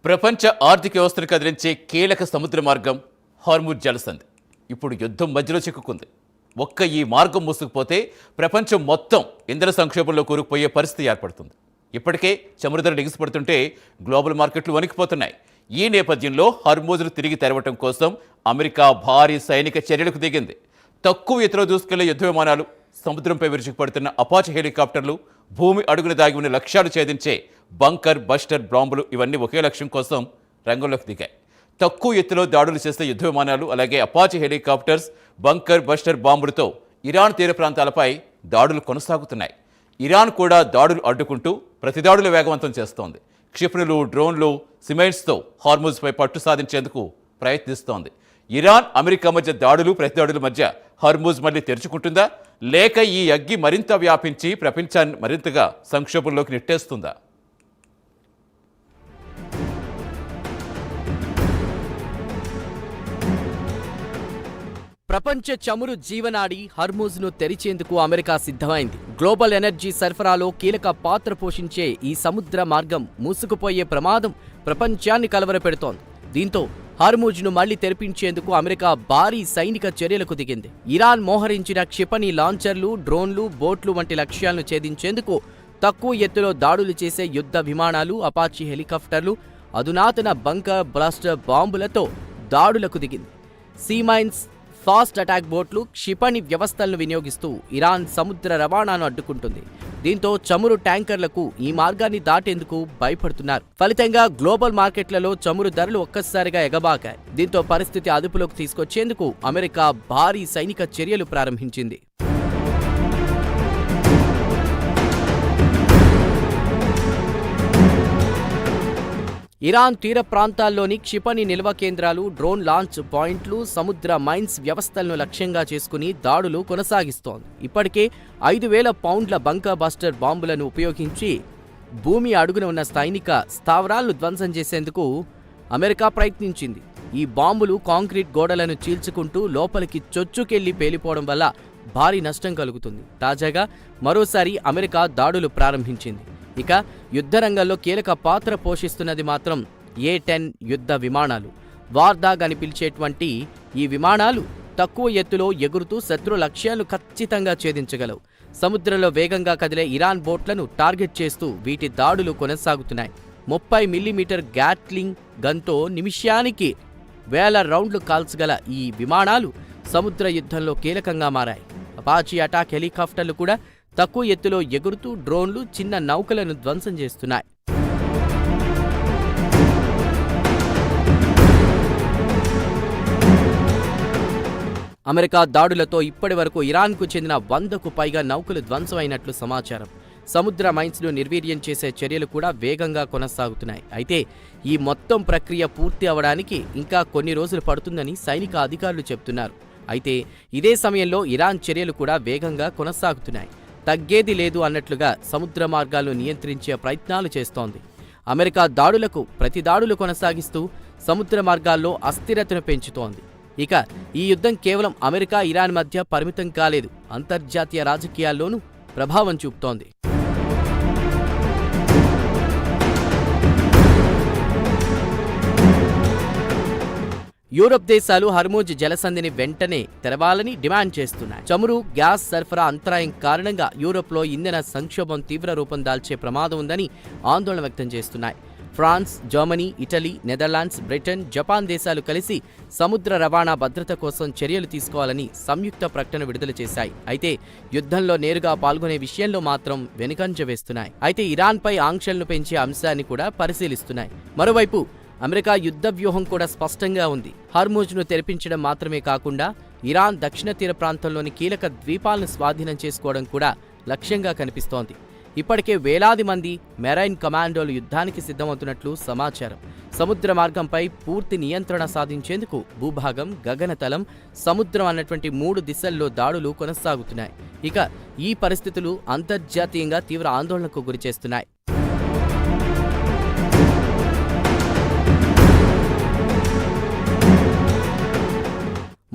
ప్రపంచ ఆర్థిక వ్యవస్థను కదిలించే కీలక సముద్ర మార్గం హార్ముజ్ జలసంధి ఇప్పుడు యుద్ధం మధ్యలో చిక్కుకుంది. ఒక్క ఈ మార్గం మూసుకుపోతే ప్రపంచం మొత్తం ఇంధన సంక్షోభంలో కూరుకుపోయే పరిస్థితి ఏర్పడుతుంది. ఇప్పటికే చమురు ధరలు ఎగిసిపడుతుంటే గ్లోబల్ మార్కెట్లు వణికిపోతున్నాయి. ఈ నేపథ్యంలో హార్ముజ్ను తిరిగి తెరవటం కోసం అమెరికా భారీ సైనిక చర్యలకు దిగింది. తక్కువ ఎత్తులో దూసుకెళ్లే యుద్ధ విమానాలు, సముద్రంపై విరుచుకుపడుతున్న అపాచీ హెలికాప్టర్లు, భూమి అడుగున దాగి ఉన్న లక్ష్యాలు ఛేదించే బంకర్ బస్టర్ బాంబులు ఇవన్నీ ఒకే లక్ష్యం కోసం రంగంలోకి దిగాయి. తక్కువ ఎత్తులో దాడులు చేసే యుద్ధ విమానాలు, అలాగే అపాచీ హెలికాప్టర్స్, బంకర్ బస్టర్ బాంబులతో ఇరాన్ తీర ప్రాంతాలపై దాడులు కొనసాగుతున్నాయి. ఇరాన్ కూడా దాడులు అడ్డుకుంటూ ప్రతిదాడులు వేగవంతం చేస్తోంది. క్షిపణులు, డ్రోన్లు, సిమైట్స్తో హార్ముజ్పై పట్టు సాధించేందుకు ప్రయత్నిస్తోంది. ఇరాన్, అమెరికా మధ్య దాడులు, ప్రతిదాడుల మధ్య హార్ముజ్ మళ్లీ తెరుచుకుంటుందా, లేక ఈ అగ్గి మరింత వ్యాపించి ప్రపంచాన్ని మరింతగా సంక్షోభంలోకి నెట్టేస్తుందా? ప్రపంచ చమురు జీవనాడి హర్ముజ్ను తెరిచేందుకు అమెరికా సిద్ధమైంది. గ్లోబల్ ఎనర్జీ సరఫరాలో కీలక పాత్ర పోషించే ఈ సముద్ర మార్గం మూసుకుపోయే ప్రమాదం ప్రపంచాన్ని కలవరపెడుతోంది. దీంతో హర్ముజ్ను మళ్లీ తెరిపించేందుకు అమెరికా భారీ సైనిక చర్యలకు దిగింది. ఇరాన్ మోహరించిన క్షిపణి లాంచర్లు, డ్రోన్లు, బోట్లు వంటి లక్ష్యాలను ఛేదించేందుకు తక్కువ ఎత్తులో దాడులు చేసే యుద్ధ విమానాలు, అపాచీ హెలికాప్టర్లు, అధునాతన బంకర్ బ్లాస్టర్ బాంబులతో దాడులకు దిగింది. సీమైన్స్, ఫాస్ట్ అటాక్ బోట్లు, క్షిపణి వ్యవస్థలను వినియోగిస్తూ ఇరాన్ సముద్ర రవాణాను అడ్డుకుంటుంది. దీంతో చమురు ట్యాంకర్లకు ఈ మార్గాన్ని దాటేందుకు భయపడుతున్నారు. ఫలితంగా గ్లోబల్ మార్కెట్లలో చమురు ధరలు ఒక్కసారిగా ఎగబాకాయి. దీంతో పరిస్థితి అదుపులోకి తీసుకొచ్చేందుకు అమెరికా భారీ సైనిక చర్యలు ప్రారంభించింది. ఇరాన్ తీర ప్రాంతాల్లోని క్షిపణి నిల్వ కేంద్రాలు, డ్రోన్ లాంచ్ పాయింట్లు, సముద్ర మైన్స్ వ్యవస్థలను లక్ష్యంగా చేసుకుని దాడులు కొనసాగిస్తోంది. ఇప్పటికే 5,000 పౌండ్ల బంకర్ బస్టర్ బాంబులను ఉపయోగించి భూమి అడుగున ఉన్న సైనిక స్థావరాలను ధ్వంసం చేసేందుకు అమెరికా ప్రయత్నించింది. ఈ బాంబులు కాంక్రీట్ గోడలను చీల్చుకుంటూ లోపలికి చొచ్చుకెళ్లి పేలిపోవడం వల్ల భారీ నష్టం కలుగుతుంది. తాజాగా మరోసారి అమెరికా దాడులు ప్రారంభించింది. ఇక యుద్ధరంగంలో కీలక పాత్ర పోషిస్తున్నది మాత్రం A-10 యుద్ధ విమానాలు. వార్దాగ్ అని పిలిచేటువంటి ఈ విమానాలు తక్కువ ఎత్తులో ఎగురుతూ శత్రు లక్ష్యాలను ఖచ్చితంగా ఛేదించగలవు. సముద్రంలో వేగంగా కదిలే ఇరాన్ బోట్లను టార్గెట్ చేస్తూ వీటి దాడులు కొనసాగుతున్నాయి. 30 మిల్లీమీటర్ గ్యాట్లింగ్ గన్తో నిమిషానికి 1000 రౌండ్లు కాల్చగల ఈ విమానాలు సముద్ర యుద్ధంలో కీలకంగా మారాయి. అపాచీ అటాక్ హెలికాప్టర్లు కూడా తక్కువ ఎత్తులో ఎగురుతూ డ్రోన్లు, చిన్న నౌకలను ధ్వంసం చేస్తున్నాయి. అమెరికా దాడులతో ఇప్పటి వరకు ఇరాన్కు చెందిన 100కు పైగా నౌకలు ధ్వంసమైనట్లు సమాచారం. సముద్ర మైన్స్ను నిర్వీర్యం చేసే చర్యలు కూడా వేగంగా కొనసాగుతున్నాయి. అయితే ఈ మొత్తం ప్రక్రియ పూర్తి అవడానికి ఇంకా కొన్ని రోజులు పడుతుందని సైనిక అధికారులు చెబుతున్నారు. అయితే ఇదే సమయంలో ఇరాన్ చర్యలు కూడా వేగంగా కొనసాగుతున్నాయి. తగ్గేది లేదు అన్నట్లుగా సముద్ర మార్గాలను నియంత్రించే ప్రయత్నాలు చేస్తోంది. అమెరికా దాడులకు ప్రతిదాడులు కొనసాగిస్తూ సముద్ర మార్గాల్లో అస్థిరతను పెంచుతోంది. ఇక ఈ యుద్ధం కేవలం అమెరికా, ఇరాన్ మధ్య పరిమితం కాలేదు, అంతర్జాతీయ రాజకీయాల్లోనూ ప్రభావం చూపుతోంది. యూరప్ దేశాలు హర్ముజ్ జలసంధిని వెంటనే తెరవాలని డిమాండ్ చేస్తున్నాయి. చమురు, గ్యాస్ సరఫరా అంతరాయం కారణంగా యూరప్లో ఇంధన సంక్షోభం తీవ్ర రూపం దాల్చే ప్రమాదం ఉందని ఆందోళన వ్యక్తం చేస్తున్నాయి. France, Germany, Italy, Netherlands, Britain, Japan దేశాలు కలిసి సముద్ర రవాణా భద్రత కోసం చర్యలు తీసుకోవాలని సంయుక్త ప్రకటన విడుదల చేశాయి. అయితే యుద్ధంలో నేరుగా పాల్గొనే విషయంలో మాత్రం వెనుకంజ వేస్తున్నాయి. అయితే ఇరాన్పై ఆంక్షలను పెంచే అంశాన్ని కూడా పరిశీలిస్తున్నాయి. మరోవైపు అమెరికా యుద్ధ వ్యూహం కూడా స్పష్టంగా ఉంది. హర్ముజ్ను తెరిపించడం మాత్రమే కాకుండా ఇరాన్ దక్షిణ తీర ప్రాంతంలోని కీలక ద్వీపాలను స్వాధీనం చేసుకోవడం కూడా లక్ష్యంగా కనిపిస్తోంది. ఇప్పటికే వేలాది మంది మెరైన్ కమాండోలు యుద్ధానికి సిద్ధమవుతున్నట్లు సమాచారం. సముద్ర మార్గంపై పూర్తి నియంత్రణ సాధించేందుకు భూభాగం, గగనతలం, సముద్రం అన్నటువంటి 3 దిశల్లో దాడులు కొనసాగుతున్నాయి. ఇక ఈ పరిస్థితులు అంతర్జాతీయంగా తీవ్ర ఆందోళనకు గురిచేస్తున్నాయి.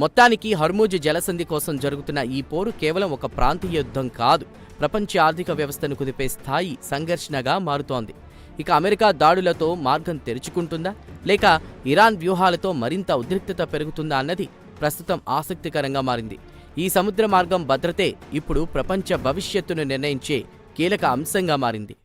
మొత్తానికి హర్ముజ్ జలసంధి కోసం జరుగుతున్న ఈ పోరు కేవలం ఒక ప్రాంతీయ యుద్ధం కాదు, ప్రపంచ ఆర్థిక వ్యవస్థను కుదిపే స్థాయి సంఘర్షణగా మారుతోంది. ఇక అమెరికా దాడులతో మార్గం తెరుచుకుంటుందా లేక ఇరాన్ వ్యూహాలతో మరింత ఉద్రిక్తత పెరుగుతుందా అన్నది ప్రస్తుతం ఆసక్తికరంగా మారింది. ఈ సముద్ర మార్గం భద్రతే ఇప్పుడు ప్రపంచ భవిష్యత్తును నిర్ణయించే కీలక అంశంగా మారింది.